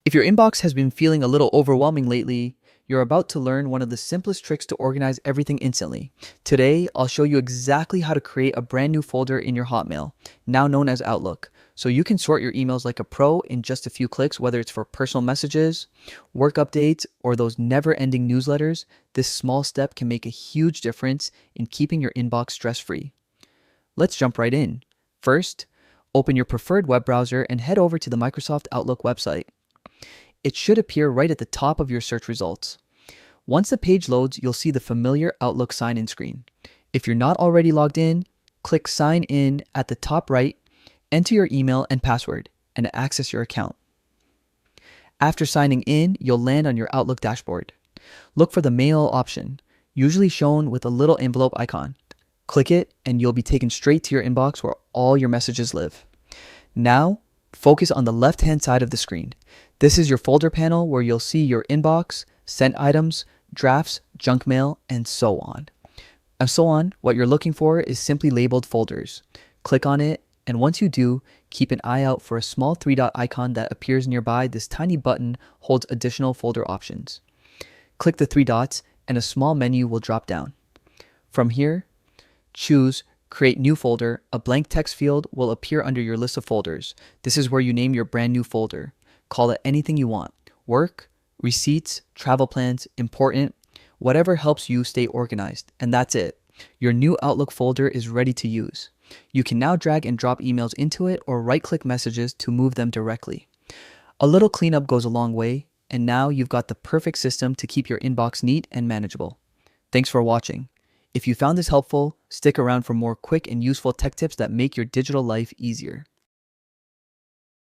If your inbox has been feeling a little overwhelming lately, you're about to learn one of the simplest tricks to organize everything instantly. Today, I'll show you exactly how to create a brand new folder in your Hotmail, now known as Outlook, so you can sort your emails like a pro in just a few clicks, whether it's for personal messages, work updates, or those never-ending newsletters. This small step can make a huge difference in keeping your inbox stress-free. Let's jump right in. First, open your preferred web browser and head over to the Microsoft Outlook website. It should appear right at the top of your search results. Once the page loads, you'll see the familiar Outlook sign-in screen. If you're not already logged in, click Sign In at the top right, enter your email and password, and access your account. After signing in, you'll land on your Outlook dashboard. Look for the Mail option, usually shown with a little envelope icon. Click it, and you'll be taken straight to your inbox where all your messages live. Now, focus on the left-hand side of the screen. This is your folder panel where you'll see your inbox, sent items, drafts, junk mail, and so on. What you're looking for is simply labeled folders. Click on it, and once you do, keep an eye out for a small three-dot icon that appears nearby. This tiny button holds additional folder options. Click the three dots, and a small menu will drop down. From here, choose Create New Folder. A blank text field will appear under your list of folders. This is where you name your brand new folder. Call it anything you want. Work, receipts, travel plans, important, whatever helps you stay organized. And that's it. Your new Outlook folder is ready to use. You can now drag and drop emails into it or right-click messages to move them directly. A little cleanup goes a long way, and now you've got the perfect system to keep your inbox neat and manageable. Thanks for watching. If you found this helpful, stick around for more quick and useful tech tips that make your digital life easier.